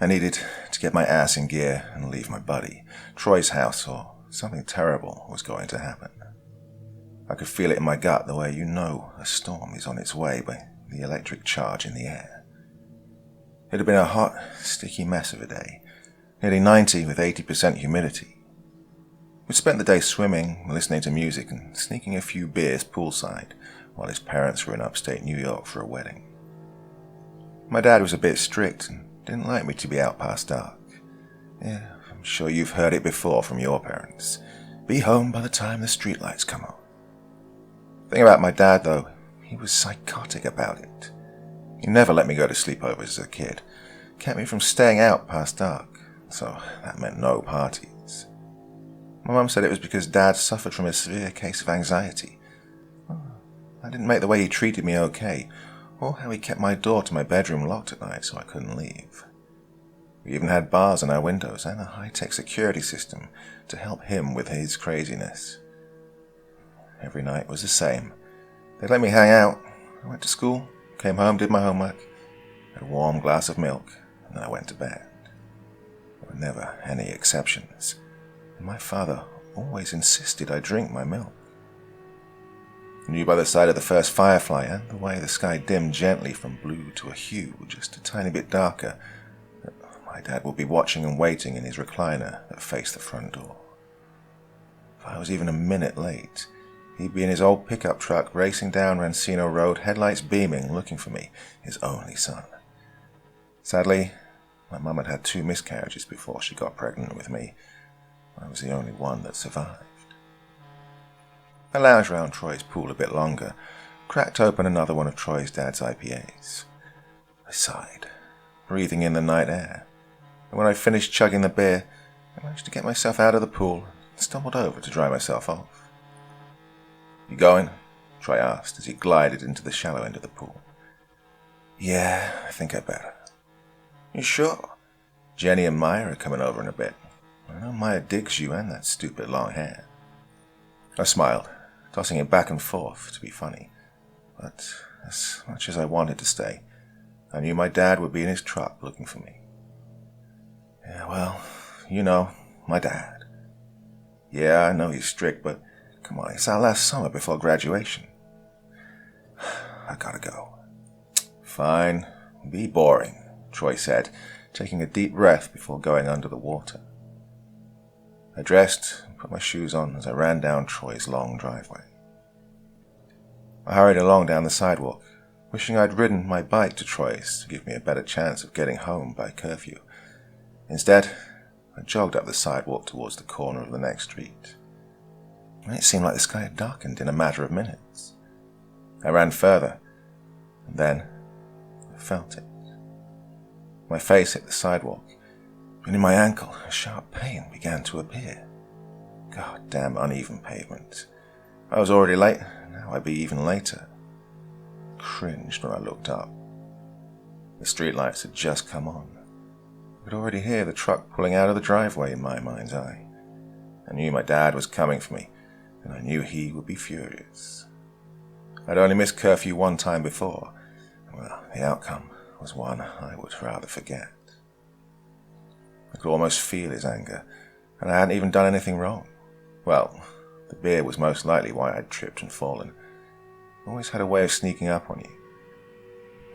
I needed to get my ass in gear and leave my buddy, Troy's house, or something terrible was going to happen. I could feel it in my gut the way you know a storm is on its way by the electric charge in the air. It had been a hot, sticky mess of a day, nearly 90 with 80% humidity. We'd spent the day swimming, listening to music, and sneaking a few beers poolside while his parents were in upstate New York for a wedding. My dad was a bit strict and didn't like me to be out past dark. Yeah, I'm sure you've heard it before from your parents. Be home by the time the streetlights come on. The thing about my dad, though, he was psychotic about it. He never let me go to sleepovers as a kid. Kept me from staying out past dark, so that meant no parties. My mum said it was because Dad suffered from a severe case of anxiety. I didn't make the way he treated me okay, or how he kept my door to my bedroom locked at night so I couldn't leave. We even had bars on our windows and a high-tech security system to help him with his craziness. Every night was the same. They'd let me hang out. I went to school, came home, did my homework, had a warm glass of milk, and then I went to bed. There were never any exceptions, and my father always insisted I drink my milk. I knew by the sight of the first firefly and the way the sky dimmed gently from blue to a hue just a tiny bit darker that my dad would be watching and waiting in his recliner that faced the front door. If I was even a minute late, he'd be in his old pickup truck racing down Rancino Road, headlights beaming, looking for me, his only son. Sadly, my mum had had 2 miscarriages before she got pregnant with me. I was the only one that survived. I lounged round Troy's pool a bit longer, cracked open another one of Troy's dad's IPAs. I sighed, breathing in the night air, and when I finished chugging the beer, I managed to get myself out of the pool and stumbled over to dry myself off. "You going?" Troy asked as he glided into the shallow end of the pool. "Yeah, I think I better." "You sure? Jenny and Maya are coming over in a bit. I know Maya digs you and that stupid long hair." I smiled, tossing it back and forth to be funny, but as much as I wanted to stay, I knew my dad would be in his truck looking for me. "Yeah, well, you know, my dad. Yeah, I know he's strict, but come on, it's our last summer before graduation. I gotta go." "Fine, be boring," Troy said, taking a deep breath before going under the water. I dressed and put my shoes on as I ran down Troy's long driveway. I hurried along down the sidewalk, wishing I'd ridden my bike to Troy's to give me a better chance of getting home by curfew. Instead, I jogged up the sidewalk towards the corner of the next street. And it seemed like the sky had darkened in a matter of minutes. I ran further, and then I felt it. My face hit the sidewalk, and in my ankle a sharp pain began to appear. God damn uneven pavement. I was already late, and now I'd be even later. I cringed when I looked up. The streetlights had just come on. I could already hear the truck pulling out of the driveway in my mind's eye. I knew my dad was coming for me, and I knew he would be furious. I'd only missed curfew one time before. Well, the outcome was one I would rather forget. I could almost feel his anger, and I hadn't even done anything wrong. Well, the beer was most likely why I'd tripped and fallen. I always had a way of sneaking up on you.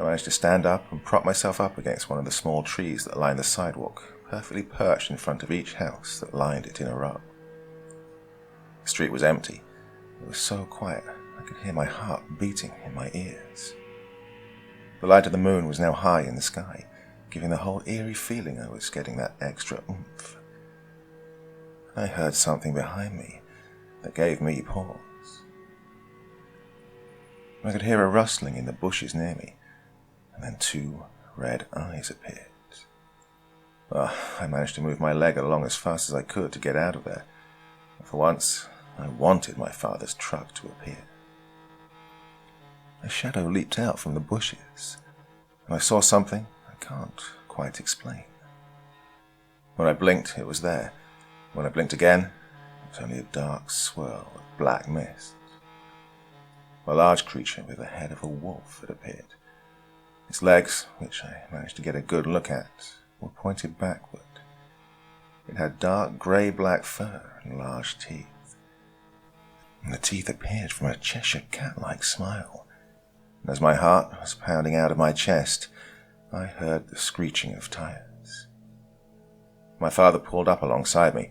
I managed to stand up and prop myself up against one of the small trees that lined the sidewalk, perfectly perched in front of each house that lined it in a row. The street was empty. It was so quiet I could hear my heart beating in my ears. The light of the moon was now high in the sky, giving the whole eerie feeling I was getting that extra oomph. I heard something behind me that gave me pause. I could hear a rustling in the bushes near me, and then 2 red eyes appeared. I managed to move my leg along as fast as I could to get out of there. For once, I wanted my father's truck to appear. A shadow leaped out from the bushes, and I saw something I can't quite explain. When I blinked, it was there. When I blinked again, it was only a dark swirl of black mist. A large creature with the head of a wolf had appeared. Its legs, which I managed to get a good look at, were pointed backward. It had dark grey-black fur and large teeth. And the teeth appeared from a Cheshire cat-like smile. And as my heart was pounding out of my chest, I heard the screeching of tires. My father pulled up alongside me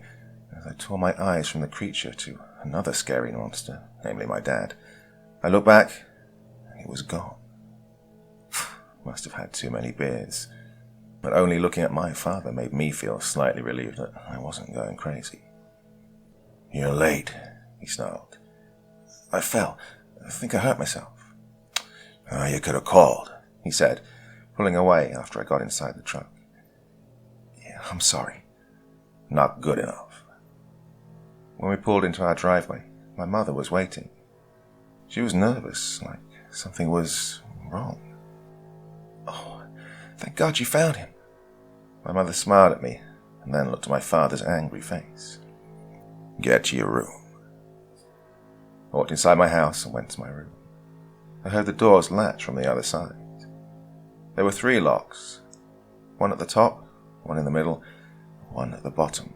as I tore my eyes from the creature to another scary monster, namely my dad. I looked back, and he was gone. Must have had too many beers. But only looking at my father made me feel slightly relieved that I wasn't going crazy. "You're late," he snarled. "I fell. I think I hurt myself." "Oh, you could have called," he said, pulling away after I got inside the truck. "Yeah, I'm sorry." "Not good enough." When we pulled into our driveway, my mother was waiting. She was nervous, like something was wrong. "Oh, thank God you found him." My mother smiled at me and then looked at my father's angry face. "Get to your room." I walked inside my house and went to my room. I heard the doors latch from the other side. There were 3 locks, one at the top, one in the middle, one at the bottom,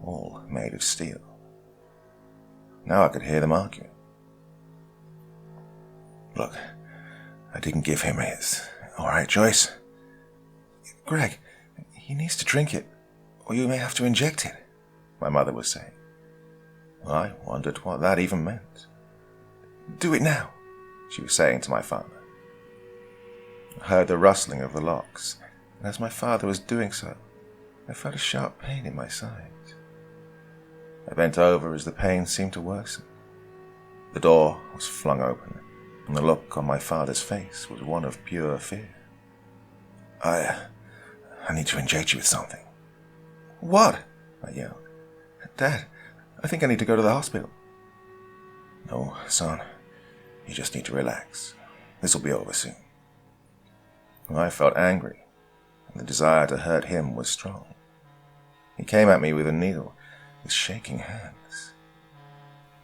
all made of steel. Now I could hear them arguing. "Look, I didn't give him his. All right, Joyce?" "Greg, he needs to drink it, or you may have to inject it," my mother was saying. I wondered what that even meant. "Do it now," she was saying to my father. I heard the rustling of the locks, and as my father was doing so, I felt a sharp pain in my side. I bent over as the pain seemed to worsen. The door was flung open, and the look on my father's face was one of pure fear. I need to inject you with something." "What?" I yelled. "Dad, I think I need to go to the hospital." "No, son. You just need to relax. This'll be over soon." I felt angry, and the desire to hurt him was strong. He came at me with a needle, with shaking hands.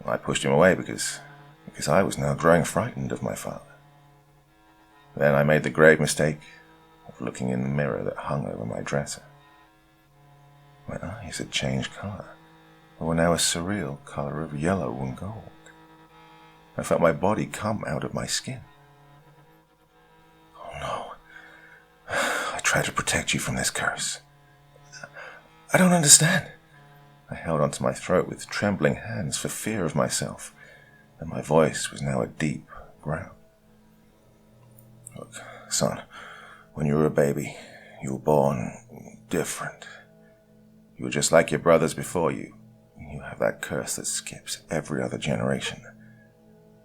I pushed him away because I was now growing frightened of my father. Then I made the grave mistake of looking in the mirror that hung over my dresser. My eyes had changed color, and were now a surreal color of yellow and gold. I felt my body come out of my skin. "Oh no, I tried to protect you from this curse." "I don't understand." I held onto my throat with trembling hands for fear of myself, and my voice was now a deep growl. "Look, son, when you were a baby, you were born different. You were just like your brothers before you. You have that curse that skips every other generation.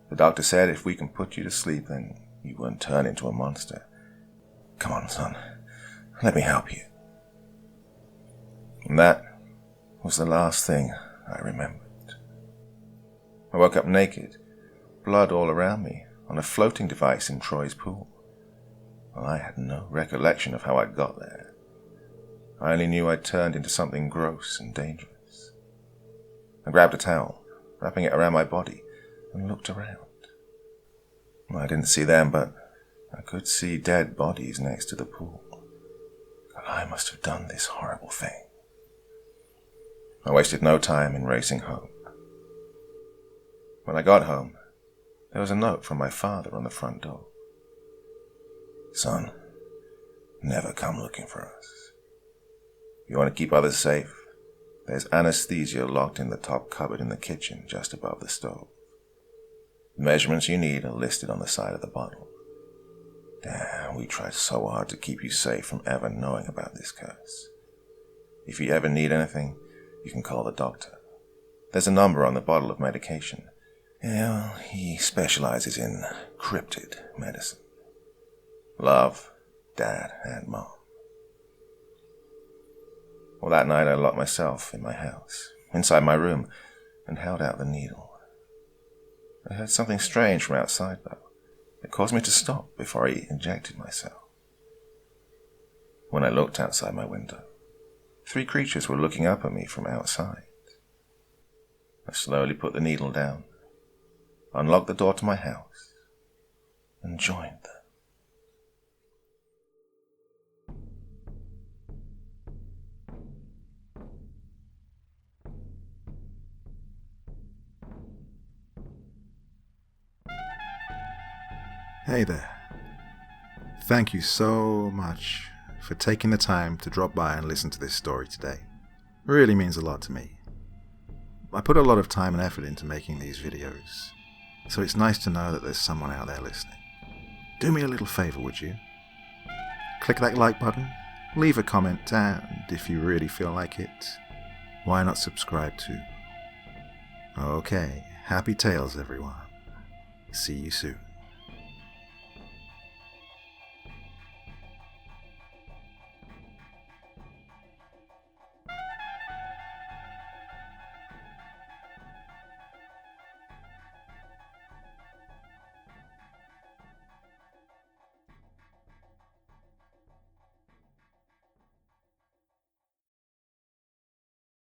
The doctor said if we can put you to sleep, then you won't turn into a monster. Come on, son, let me help you." And that was the last thing I remembered. I woke up naked, blood all around me, on a floating device in Troy's pool. Well, I had no recollection of how I got there. I only knew I'd turned into something gross and dangerous. I grabbed a towel, wrapping it around my body, and looked around. I didn't see them, but I could see dead bodies next to the pool. I must have done this horrible thing. I wasted no time in racing home. When I got home, there was a note from my father on the front door. "Son, never come looking for us. If you want to keep others safe, there's anesthesia locked in the top cupboard in the kitchen just above the stove. The measurements you need are listed on the side of the bottle. Damn, we tried so hard to keep you safe from ever knowing about this curse. If you ever need anything, you can call the doctor. There's a number on the bottle of medication. Yeah, he specializes in cryptid medicine. Love, Dad and Mom." Well, that night I locked myself in my house, inside my room, and held out the needle. I heard something strange from outside, though. It caused me to stop before I injected myself. When I looked outside my window, 3 creatures were looking up at me from outside. I slowly put the needle down, unlocked the door to my house, and joined them. Hey there. Thank you so much for taking the time to drop by and listen to this story today. It really means a lot to me. I put a lot of time and effort into making these videos, so it's nice to know that there's someone out there listening. Do me a little favor, would you? Click that like button, leave a comment, and if you really feel like it, why not subscribe too? Okay, happy tales everyone. See you soon.